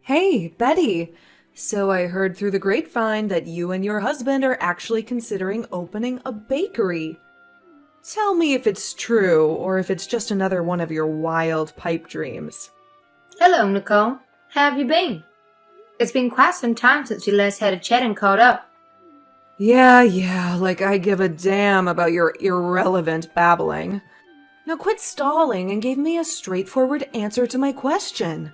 Hey, Betty. So I heard through the grapevine that you and your husband are actually considering opening a bakery. Tell me if it's true or if it's just another one of your wild pipe dreams. Hello, Nicole. How have you been? It's been quite some time since we last had a chat and caught up. Yeah, like I give a damn about your irrelevant babbling. Now quit stalling and give me a straightforward answer to my question.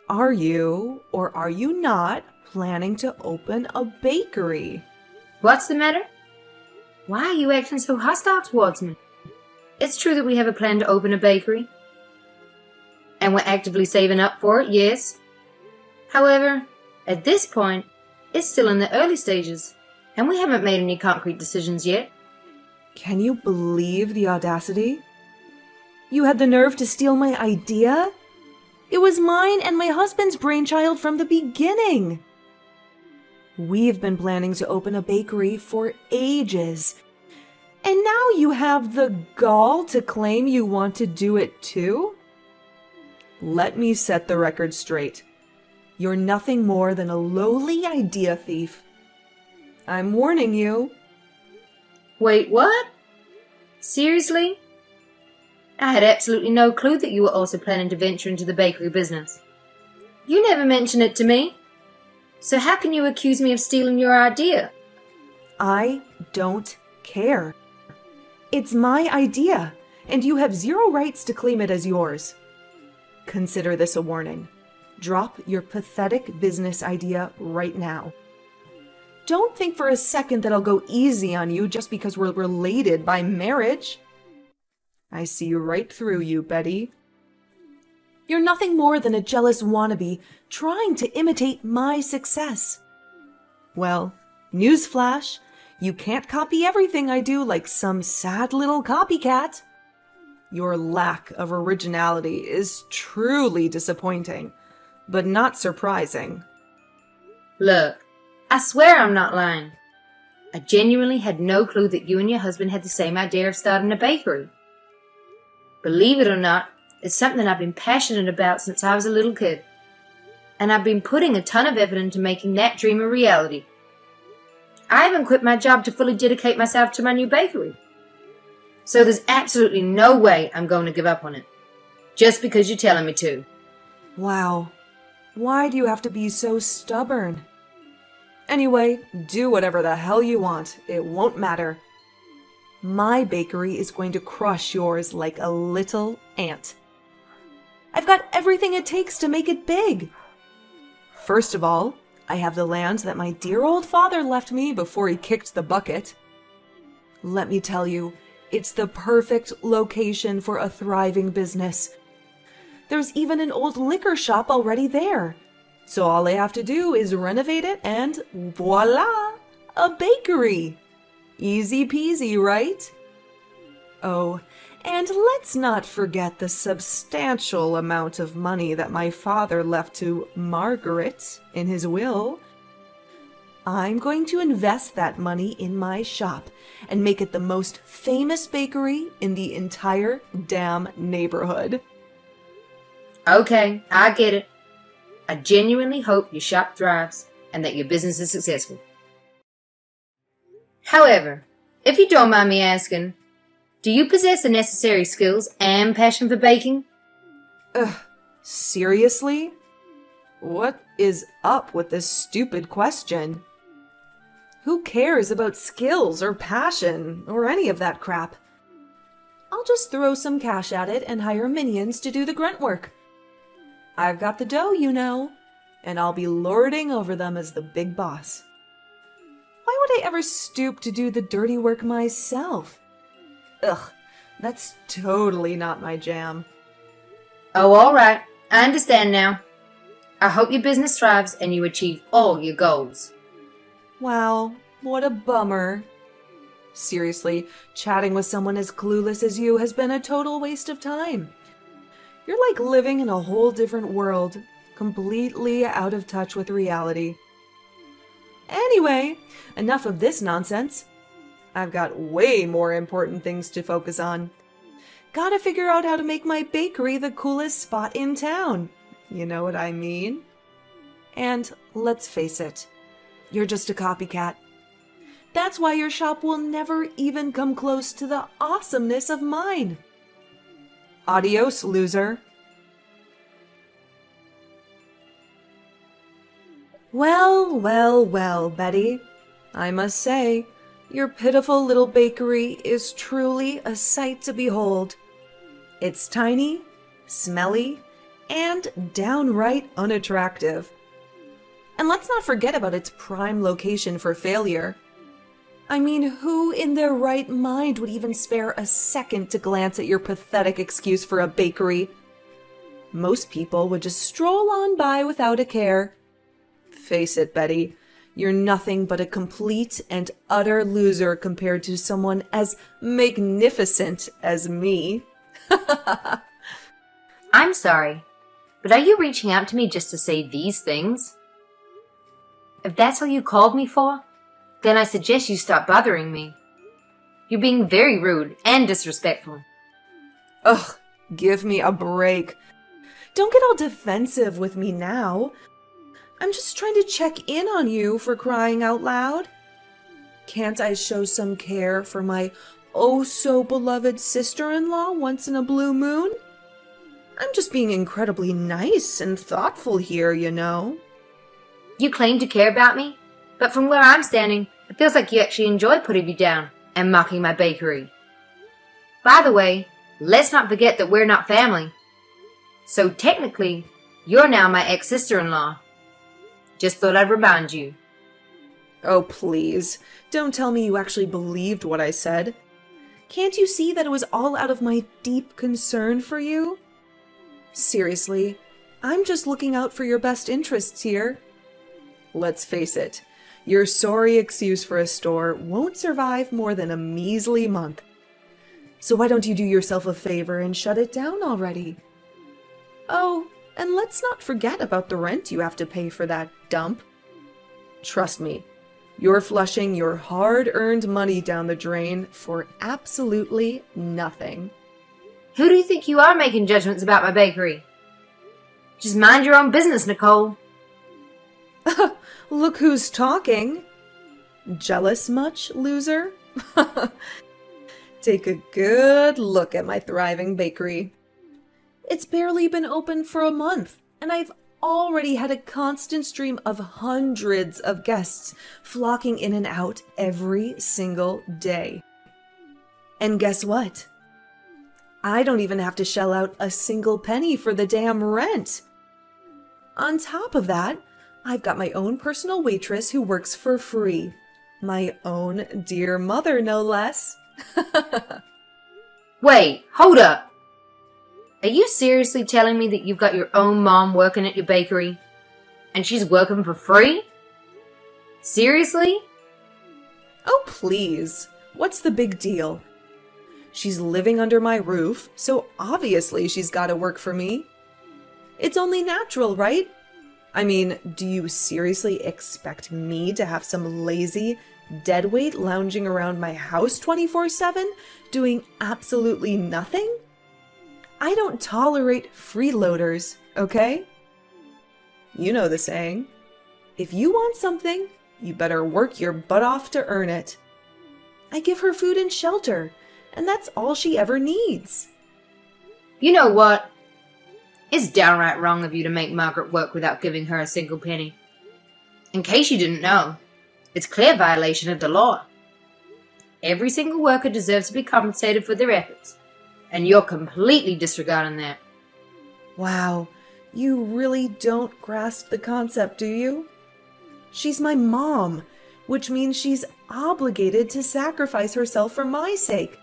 Are you, or are you not, planning to open a bakery? What's the matter? Why are you acting so hostile towards me? It's true that we have a plan to open a bakery. And we're actively saving up for it, yes. However, at this point, it's still in the early stages, and we haven't made any concrete decisions yet. Can you believe the audacity? You had the nerve to steal my idea? It was mine and my husband's brainchild from the beginning. We've been planning to open a bakery for ages. And now you have the gall to claim you want to do it too? Let me set the record straight. You're nothing more than a lowly idea thief. I'm warning you. Wait, what? Seriously? I had absolutely no clue that you were also planning to venture into the bakery business. You never mentioned it to me. So how can you accuse me of stealing your idea? I don't care. It's my idea, and you have zero rights to claim it as yours. Consider this a warning. Drop your pathetic business idea right now. Don't think for a second that I'll go easy on you just because we're related by marriage. I see right through you, Betty. You're nothing more than a jealous wannabe trying to imitate my success. Well, newsflash, you can't copy everything I do like some sad little copycat. Your lack of originality is truly disappointing, but not surprising. Look, I swear I'm not lying. I genuinely had no clue that you and your husband had the same idea of starting a bakery. Believe it or not, it's something I've been passionate about since I was a little kid. And I've been putting a ton of effort into making that dream a reality. I even quit my job to fully dedicate myself to my new bakery. So there's absolutely no way I'm going to give up on it. Just because you're telling me to. Wow. Why do you have to be so stubborn? Anyway, do whatever the hell you want. It won't matter. My bakery is going to crush yours like a little ant. I've got everything it takes to make it big. First of all, I have the land that my dear old father left me before he kicked the bucket. Let me tell you, it's the perfect location for a thriving business. There's even an old liquor shop already there. So all I have to do is renovate it and voila, a bakery. Easy peasy, right? Oh, and let's not forget the substantial amount of money that my father left to Margaret in his will. I'm going to invest that money in my shop and make it the most famous bakery in the entire damn neighborhood. Okay, I get it. I genuinely hope your shop thrives and that your business is successful. However, if you don't mind me asking, do you possess the necessary skills and passion for baking? Seriously? What is up with this stupid question? Who cares about skills or passion or any of that crap? I'll just throw some cash at it and hire minions to do the grunt work. I've got the dough, you know, and I'll be lording over them as the big boss. Why would I ever stoop to do the dirty work myself? Ugh, that's totally not my jam. Oh, all right. I understand now. I hope your business thrives and you achieve all your goals. Wow, what a bummer. Seriously, chatting with someone as clueless as you has been a total waste of time. You're like living in a whole different world, completely out of touch with reality. Anyway, enough of this nonsense. I've got way more important things to focus on. Gotta figure out how to make my bakery the coolest spot in town. You know what I mean? And let's face it, you're just a copycat. That's why your shop will never even come close to the awesomeness of mine. Adios, loser. Well, well, well, Betty. I must say, your pitiful little bakery is truly a sight to behold. It's tiny, smelly, and downright unattractive. And let's not forget about its prime location for failure. I mean, who in their right mind would even spare a second to glance at your pathetic excuse for a bakery? Most people would just stroll on by without a care. Face it, Betty, you're nothing but a complete and utter loser compared to someone as magnificent as me. I'm sorry, but are you reaching out to me just to say these things? If that's all you called me for, then I suggest you stop bothering me. You're being very rude and disrespectful. Ugh, give me a break. Don't get all defensive with me now. I'm just trying to check in on you, for crying out loud. Can't I show some care for my oh-so-beloved sister-in-law once in a blue moon? I'm just being incredibly nice and thoughtful here, you know. You claim to care about me, but from where I'm standing, it feels like you actually enjoy putting me down and mocking my bakery. By the way, let's not forget that we're not family. So technically, you're now my ex-sister-in-law. Just thought I'd remind you. Oh, please, don't tell me you actually believed what I said. Can't you see that it was all out of my deep concern for you? Seriously, I'm just looking out for your best interests here. Let's face it, your sorry excuse for a store won't survive more than a measly month. So why don't you do yourself a favor and shut it down already? Oh, and let's not forget about the rent you have to pay for that dump. Trust me, you're flushing your hard-earned money down the drain for absolutely nothing. Who do you think you are making judgments about my bakery? Just mind your own business, Nicole. Look who's talking. Jealous much, loser? Take a good look at my thriving bakery. It's barely been open for a month, and I've already had a constant stream of hundreds of guests flocking in and out every single day. And guess what? I don't even have to shell out a single penny for the damn rent. On top of that, I've got my own personal waitress who works for free. My own dear mother, no less. Wait, hold up. Are you seriously telling me that you've got your own mom working at your bakery? And she's working for free? Seriously? Oh, please. What's the big deal? She's living under my roof, so obviously she's got to work for me. It's only natural, right? I mean, do you seriously expect me to have some lazy deadweight lounging around my house 24/7, doing absolutely nothing? I don't tolerate freeloaders, okay? You know the saying. If you want something, you better work your butt off to earn it. I give her food and shelter, and that's all she ever needs. You know what? It's downright wrong of you to make Margaret work without giving her a single penny. In case you didn't know, it's a clear violation of the law. Every single worker deserves to be compensated for their efforts, and you're completely disregarding that. Wow, you really don't grasp the concept, do you? She's my mom, which means she's obligated to sacrifice herself for my sake.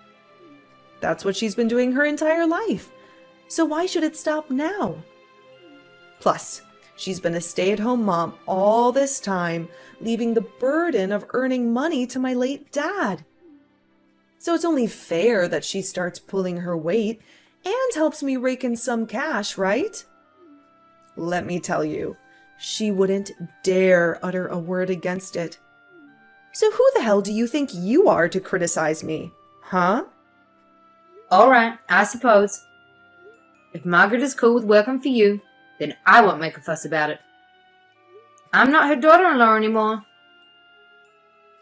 That's what she's been doing her entire life. So why should it stop now? Plus, she's been a stay-at-home mom all this time, leaving the burden of earning money to my late dad. So it's only fair that she starts pulling her weight and helps me rake in some cash, right? Let me tell you, she wouldn't dare utter a word against it. So who the hell do you think you are to criticize me, huh? All right, I suppose. If Margaret is cool with working for you, then I won't make a fuss about it. I'm not her daughter-in-law anymore.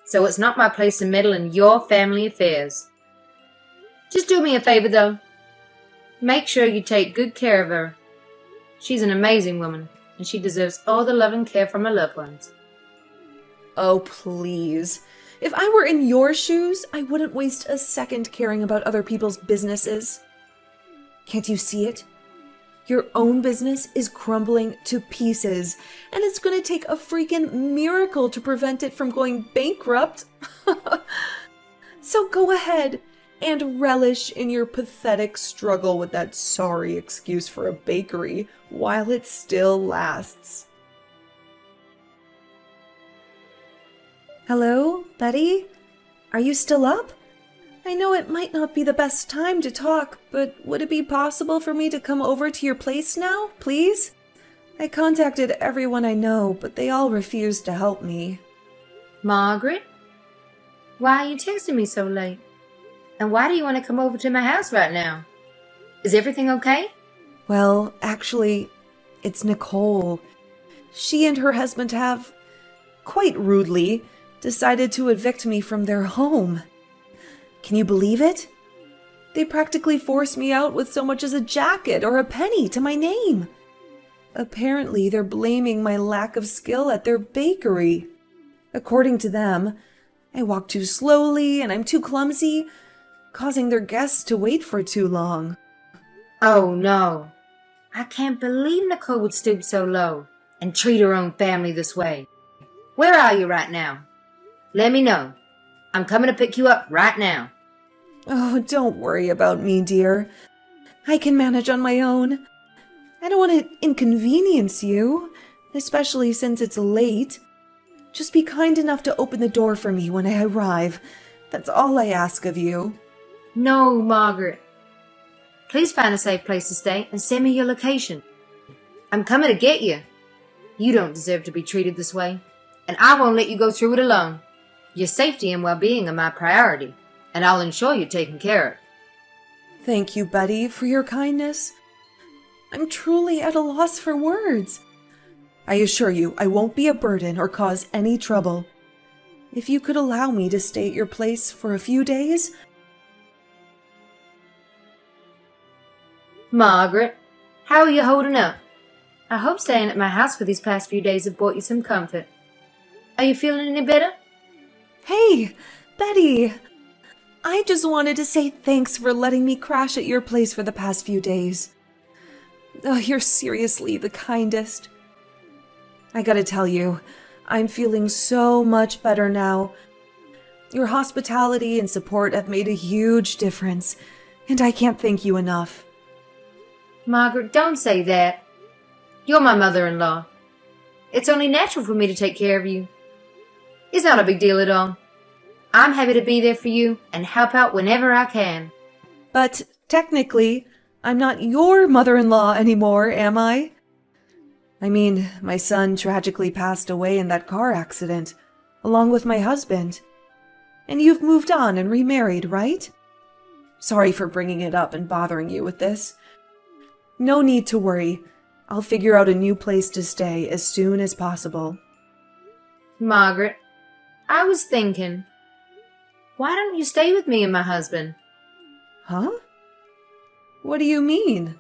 So it's not my place to meddle in your family affairs. Just do me a favor, though. Make sure you take good care of her. She's an amazing woman, and she deserves all the love and care from her loved ones. Oh, please. If I were in your shoes, I wouldn't waste a second caring about other people's businesses. Can't you see it? Your own business is crumbling to pieces, and it's going to take a freaking miracle to prevent it from going bankrupt. So go ahead and relish in your pathetic struggle with that sorry excuse for a bakery while it still lasts. Hello, Betty? Are you still up? I know it might not be the best time to talk, but would it be possible for me to come over to your place now, please? I contacted everyone I know, but they all refused to help me. Margaret? Why are you texting me so late? And why do you want to come over to my house right now? Is everything okay? Well, actually, it's Nicole. She and her husband have, quite rudely, decided to evict me from their home. Can you believe it? They practically forced me out with so much as a jacket or a penny to my name. Apparently, they're blaming my lack of skill at their bakery. According to them, I walk too slowly and I'm too clumsy, causing their guests to wait for too long. Oh no. I can't believe Nicole would stoop so low and treat her own family this way. Where are you right now? Let me know. I'm coming to pick you up right now. Oh, don't worry about me, dear. I can manage on my own. I don't want to inconvenience you, especially since it's late. Just be kind enough to open the door for me when I arrive. That's all I ask of you. No, Margaret. Please find a safe place to stay and send me your location. I'm coming to get you. You don't deserve to be treated this way, and I won't let you go through it alone. Your safety and well-being are my priority, and I'll ensure you're taken care of. Thank you, Betty, for your kindness. I'm truly at a loss for words. I assure you, I won't be a burden or cause any trouble. If you could allow me to stay at your place for a few days. Margaret, how are you holding up? I hope staying at my house for these past few days have brought you some comfort. Are you feeling any better? Hey, Betty! I just wanted to say thanks for letting me crash at your place for the past few days. Oh, you're seriously the kindest. I gotta tell you, I'm feeling so much better now. Your hospitality and support have made a huge difference, and I can't thank you enough. Margaret, don't say that. You're my mother-in-law. It's only natural for me to take care of you. It's not a big deal at all. I'm happy to be there for you and help out whenever I can. But technically, I'm not your mother-in-law anymore, am I? I mean, my son tragically passed away in that car accident, along with my husband. And you've moved on and remarried, right? Sorry for bringing it up and bothering you with this. No need to worry. I'll figure out a new place to stay as soon as possible. Margaret, I was thinking, why don't you stay with me and my husband? Huh? What do you mean?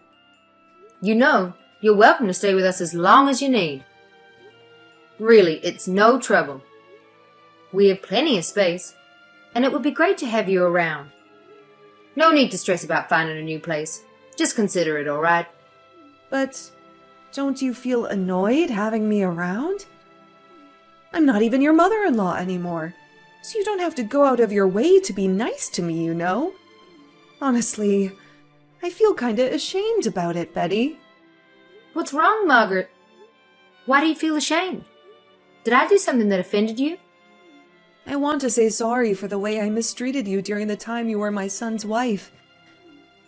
You know, you're welcome to stay with us as long as you need. Really, it's no trouble. We have plenty of space, and it would be great to have you around. No need to stress about finding a new place. Just consider it, all right? But don't you feel annoyed having me around? I'm not even your mother-in-law anymore, so you don't have to go out of your way to be nice to me, you know? Honestly, I feel kinda ashamed about it, Betty. What's wrong, Margaret? Why do you feel ashamed? Did I do something that offended you? I want to say sorry for the way I mistreated you during the time you were my son's wife.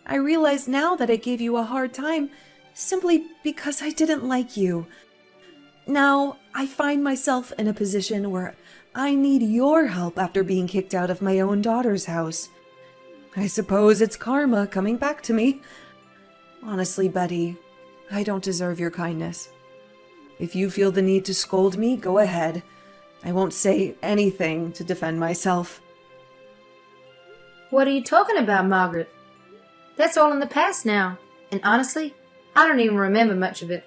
I realize now that I gave you a hard time simply because I didn't like you. Now, I find myself in a position where I need your help after being kicked out of my own daughter's house. I suppose it's karma coming back to me. Honestly, Betty, I don't deserve your kindness. If you feel the need to scold me, go ahead. I won't say anything to defend myself. What are you talking about, Margaret? That's all in the past now, and honestly, I don't even remember much of it.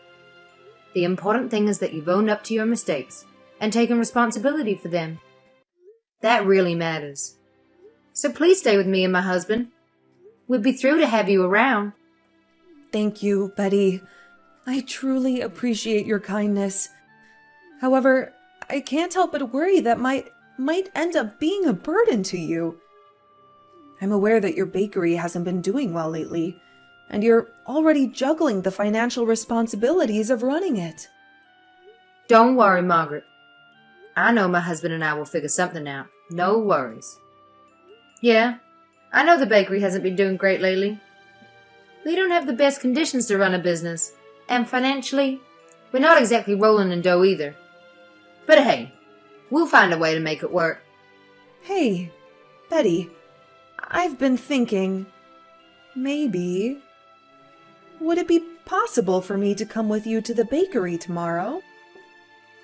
The important thing is that you've owned up to your mistakes and taken responsibility for them. That really matters. So please stay with me and my husband. We'd be thrilled to have you around. Thank you, Betty. I truly appreciate your kindness. However, I can't help but worry that might end up being a burden to you. I'm aware that your bakery hasn't been doing well lately, and you're already juggling the financial responsibilities of running it. Don't worry, Margaret. I know my husband and I will figure something out. No worries. Yeah, I know the bakery hasn't been doing great lately. We don't have the best conditions to run a business, and financially, we're not exactly rolling in dough either. But hey, we'll find a way to make it work. Hey, Betty, I've been thinking, maybe, would it be possible for me to come with you to the bakery tomorrow?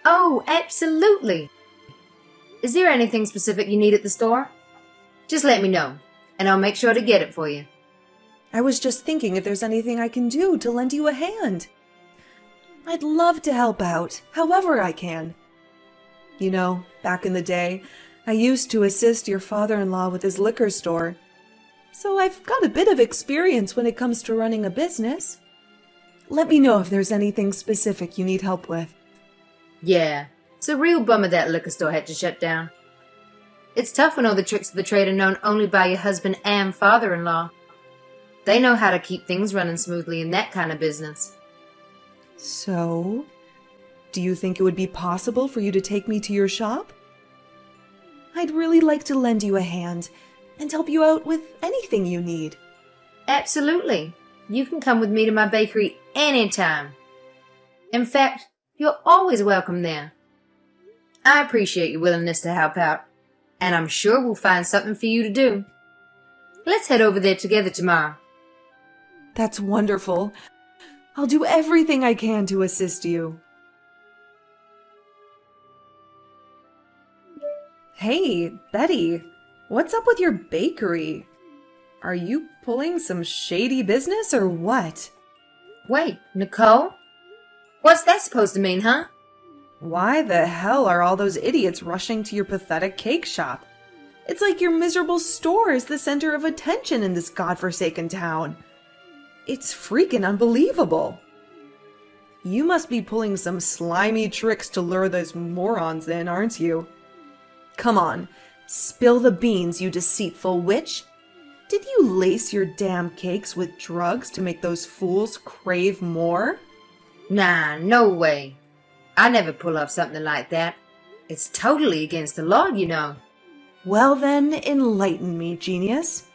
Oh, absolutely. Is there anything specific you need at the store? Just let me know, and I'll make sure to get it for you. I was just thinking if there's anything I can do to lend you a hand. I'd love to help out, however I can. You know, back in the day, I used to assist your father-in-law with his liquor store, so I've got a bit of experience when it comes to running a business. Let me know if there's anything specific you need help with. Yeah, it's a real bummer that liquor store had to shut down. It's tough when all the tricks of the trade are known only by your husband and father-in-law. They know how to keep things running smoothly in that kind of business. So, do you think it would be possible for you to take me to your shop? I'd really like to lend you a hand and help you out with anything you need. Absolutely. You can come with me to my bakery anytime. In fact, you're always welcome there. I appreciate your willingness to help out, and I'm sure we'll find something for you to do. Let's head over there together tomorrow. That's wonderful. I'll do everything I can to assist you. Hey, Betty, what's up with your bakery? Are you pulling some shady business or what? Wait, Nicole? What's that supposed to mean, huh? Why the hell are all those idiots rushing to your pathetic cake shop? It's like your miserable store is the center of attention in this godforsaken town. It's freaking unbelievable. You must be pulling some slimy tricks to lure those morons in, aren't you? Come on, spill the beans, you deceitful witch. Did you lace your damn cakes with drugs to make those fools crave more? Nah, no way. I never pull off something like that. It's totally against the law, you know. Well then, enlighten me, genius.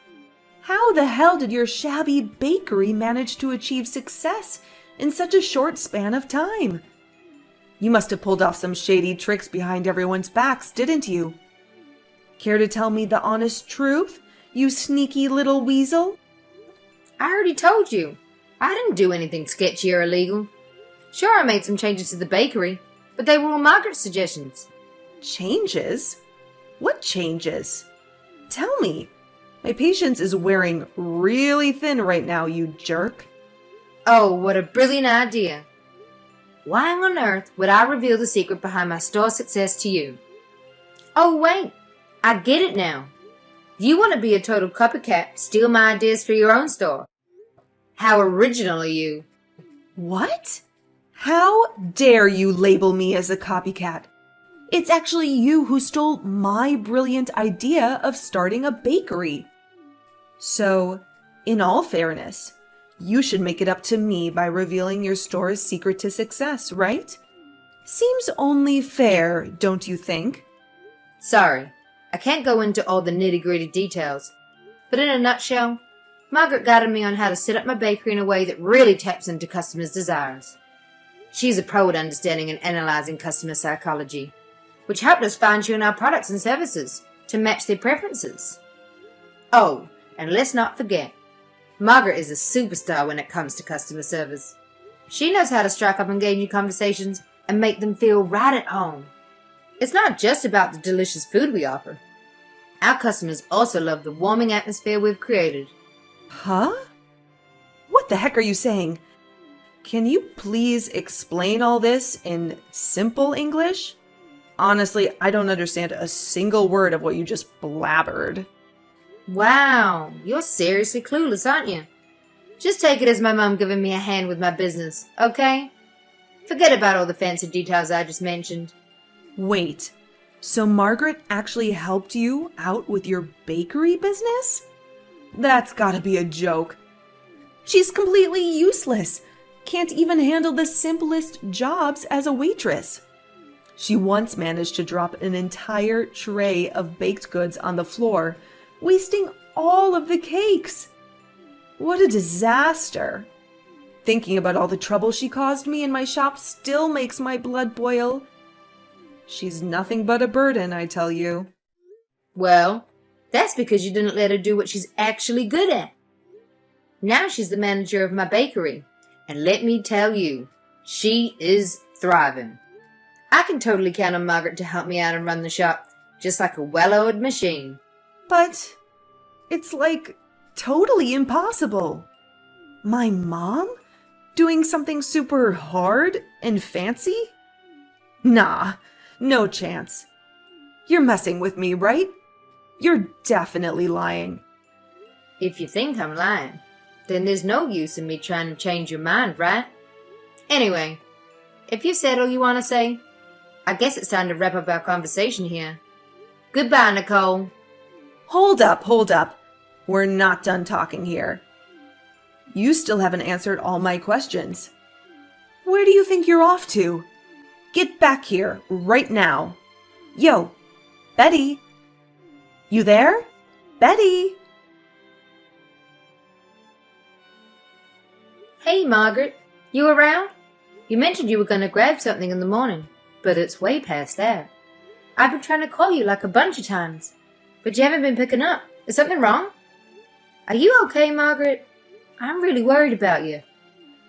How the hell did your shabby bakery manage to achieve success in such a short span of time? You must have pulled off some shady tricks behind everyone's backs, didn't you? Care to tell me the honest truth, you sneaky little weasel? I already told you. I didn't do anything sketchy or illegal. Sure, I made some changes to the bakery, but they were all Margaret's suggestions. Changes? What changes? Tell me. My patience is wearing really thin right now, you jerk. Oh, what a brilliant idea. Why on earth would I reveal the secret behind my store success to you? Oh, wait. I get it now. You want to be a total copycat, steal my ideas for your own store. How original are you? What? How dare you label me as a copycat? It's actually you who stole my brilliant idea of starting a bakery. So, in all fairness, you should make it up to me by revealing your store's secret to success, right? Seems only fair, don't you think? Sorry, I can't go into all the nitty-gritty details, but in a nutshell, Margaret guided me on how to set up my bakery in a way that really taps into customers' desires. She's a pro at understanding and analyzing customer psychology, which helped us fine-tune our products and services to match their preferences. Oh, and let's not forget, Margaret is a superstar when it comes to customer service. She knows how to strike up engaging conversations and make them feel right at home. It's not just about the delicious food we offer. Our customers also love the warming atmosphere we've created. Huh? What the heck are you saying? Can you please explain all this in simple English? Honestly, I don't understand a single word of what you just blabbered. Wow, you're seriously clueless, aren't you? Just take it as my mom giving me a hand with my business, okay? Forget about all the fancy details I just mentioned. Wait, so Margaret actually helped you out with your bakery business? That's gotta be a joke. She's completely useless. Can't even handle the simplest jobs as a waitress. She once managed to drop an entire tray of baked goods on the floor, wasting all of the cakes. What a disaster. Thinking about all the trouble she caused me in my shop still makes my blood boil. She's nothing but a burden, I tell you. Well, that's because you didn't let her do what she's actually good at. Now she's the manager of my bakery, and let me tell you, she is thriving. I can totally count on Margaret to help me out and run the shop, just like a well-oiled machine. But it's like totally impossible. My mom? Doing something super hard and fancy? Nah, no chance. You're messing with me, right? You're definitely lying. If you think I'm lying, then there's no use in me trying to change your mind, right? Anyway, if you said all you want to say, I guess it's time to wrap up our conversation here. Goodbye, Nicole. Hold up. We're not done talking here. You still haven't answered all my questions. Where do you think you're off to? Get back here right now. Yo, Betty. You there? Betty? Hey, Margaret. You around? You mentioned you were going to grab something in the morning, but it's way past that. I've been trying to call you like a bunch of times, but you haven't been picking up. Is something wrong? Are you okay, Margaret? I'm really worried about you.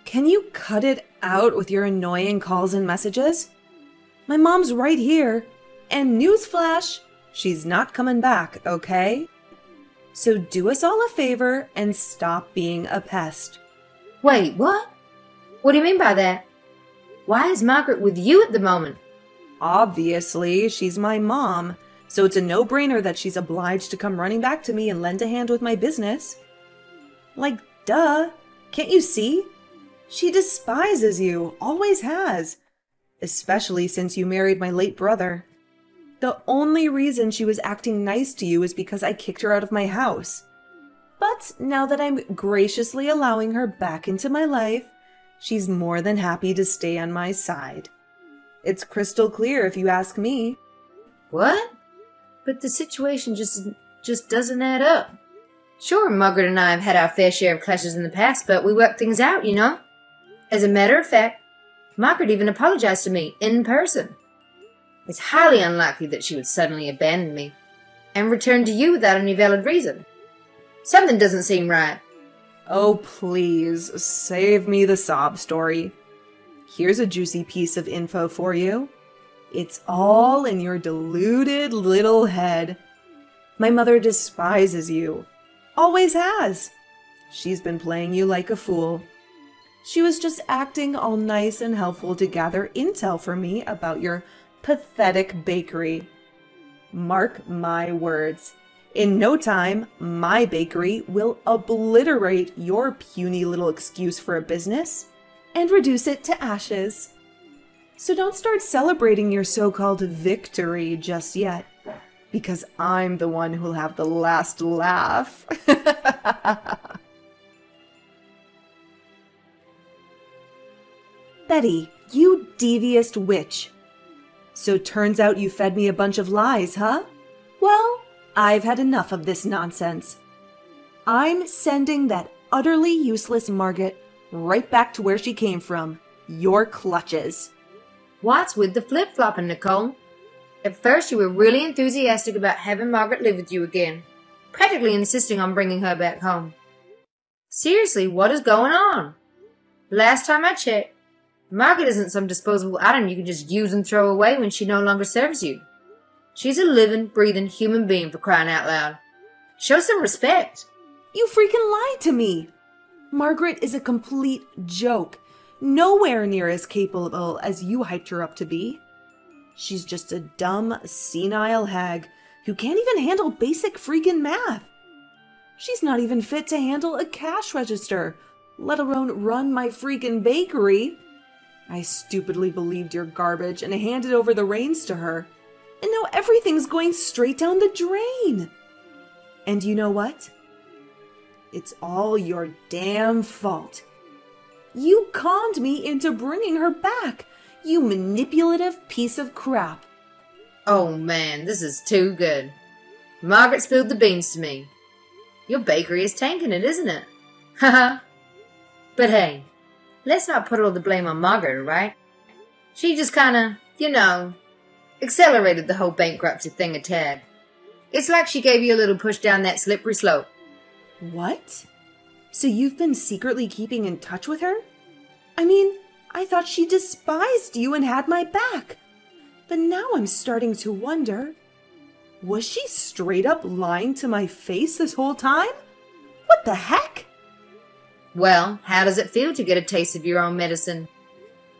Can you cut it out with your annoying calls and messages? My mom's right here. And newsflash, she's not coming back, okay? So do us all a favor and stop being a pest. Wait, what? What do you mean by that? Why is Margaret with you at the moment? Obviously, she's my mom, so it's a no-brainer that she's obliged to come running back to me and lend a hand with my business. Like, duh. Can't you see? She despises you, always has. Especially since you married my late brother. The only reason she was acting nice to you is because I kicked her out of my house. But now that I'm graciously allowing her back into my life, she's more than happy to stay on my side. It's crystal clear if you ask me. What? But the situation just doesn't add up. Sure, Margaret and I have had our fair share of clashes in the past, but we worked things out, you know? As a matter of fact, Margaret even apologized to me in person. It's highly unlikely that she would suddenly abandon me and return to you without any valid reason. Something doesn't seem right. Oh, please, save me the sob story. Here's a juicy piece of info for you. It's all in your deluded little head. My mother despises you. Always has. She's been playing you like a fool. She was just acting all nice and helpful to gather intel for me about your pathetic bakery. Mark my words. In no time, my bakery will obliterate your puny little excuse for a business and reduce it to ashes. So don't start celebrating your so-called victory just yet, because I'm the one who'll have the last laugh. Betty, you devious witch. So turns out you fed me a bunch of lies, huh? Well, I've had enough of this nonsense. I'm sending that utterly useless Margaret right back to where she came from, your clutches. What's with the flip-flopping, Nicole? At first you were really enthusiastic about having Margaret live with you again, practically insisting on bringing her back home. Seriously, what is going on? Last time I checked, Margaret isn't some disposable item you can just use and throw away when she no longer serves you. She's a living, breathing human being, for crying out loud. Show some respect. You freaking lied to me! Margaret is a complete joke. Nowhere near as capable as you hyped her up to be. She's just a dumb, senile hag who can't even handle basic freaking math. She's not even fit to handle a cash register, let alone run my freaking bakery. I stupidly believed your garbage and handed over the reins to her. And now everything's going straight down the drain. And you know what? It's all your damn fault. You conned me into bringing her back, you manipulative piece of crap. Oh man, this is too good. Margaret spilled the beans to me. Your bakery is tanking it, isn't it? Haha. But hey, let's not put all the blame on Margaret, right? She just kinda, accelerated the whole bankruptcy thing a tad. It's like she gave you a little push down that slippery slope. What? So you've been secretly keeping in touch with her? I mean, I thought she despised you and had my back. But now I'm starting to wonder, was she straight up lying to my face this whole time? What the heck? Well, how does it feel to get a taste of your own medicine?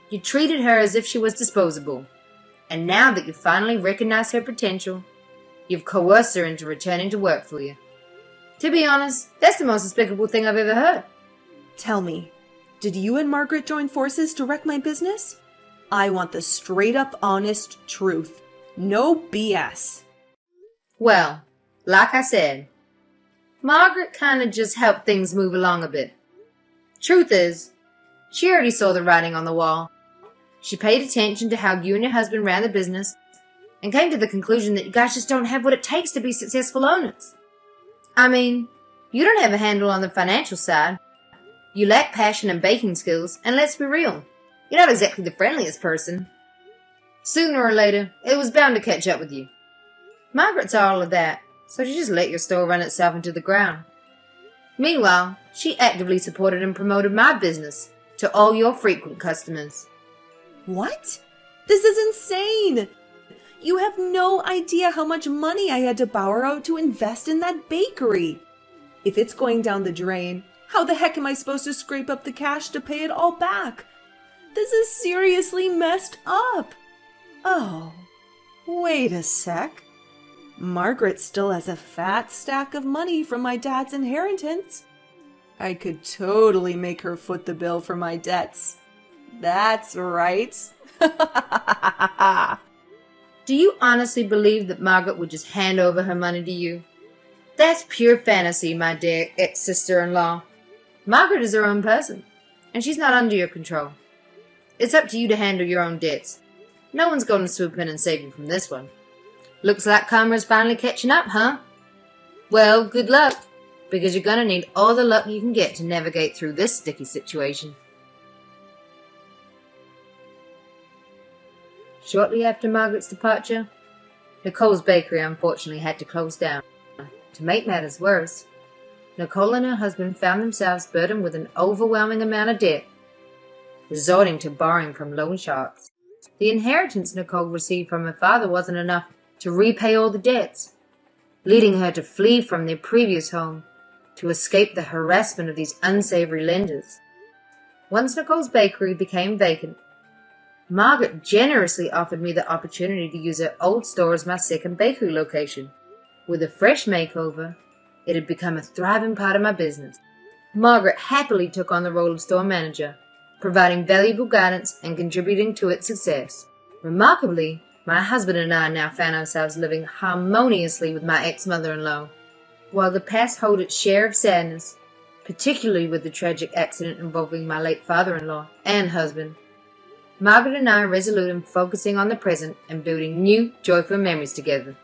You treated her as if she was disposable. And now that you've finally recognized her potential, you've coerced her into returning to work for you. To be honest, that's the most despicable thing I've ever heard. Tell me, did you and Margaret join forces to wreck my business? I want the straight up honest truth. No BS. Well, like I said, Margaret kind of just helped things move along a bit. Truth is, she already saw the writing on the wall. She paid attention to how you and your husband ran the business and came to the conclusion that you guys just don't have what it takes to be successful owners. I mean, you don't have a handle on the financial side. You lack passion and baking skills, and let's be real, you're not exactly the friendliest person. Sooner or later, it was bound to catch up with you. Margaret's all of that, so she just let your store run itself into the ground. Meanwhile, she actively supported and promoted my business to all your frequent customers. What? This is insane! You have no idea how much money I had to borrow to invest in that bakery. If it's going down the drain, how the heck am I supposed to scrape up the cash to pay it all back? This is seriously messed up. Oh, wait a sec. Margaret still has a fat stack of money from my dad's inheritance. I could totally make her foot the bill for my debts. That's right. Do you honestly believe that Margaret would just hand over her money to you? That's pure fantasy, my dear ex-sister-in-law. Margaret is her own person, and she's not under your control. It's up to you to handle your own debts. No one's going to swoop in and save you from this one. Looks like karma's finally catching up, huh? Well, good luck, because you're gonna need all the luck you can get to navigate through this sticky situation. Shortly after Margaret's departure, Nicole's bakery unfortunately had to close down. To make matters worse, Nicole and her husband found themselves burdened with an overwhelming amount of debt, resorting to borrowing from loan sharks. The inheritance Nicole received from her father wasn't enough to repay all the debts, leading her to flee from their previous home to escape the harassment of these unsavory lenders. Once Nicole's bakery became vacant, Margaret generously offered me the opportunity to use her old store as my second bakery location. With a fresh makeover, it had become a thriving part of my business. Margaret happily took on the role of store manager, providing valuable guidance and contributing to its success. Remarkably, my husband and I now found ourselves living harmoniously with my ex-mother-in-law. While the past held its share of sadness, particularly with the tragic accident involving my late father-in-law and husband, Margaret and I are resolute in focusing on the present and building new, joyful memories together.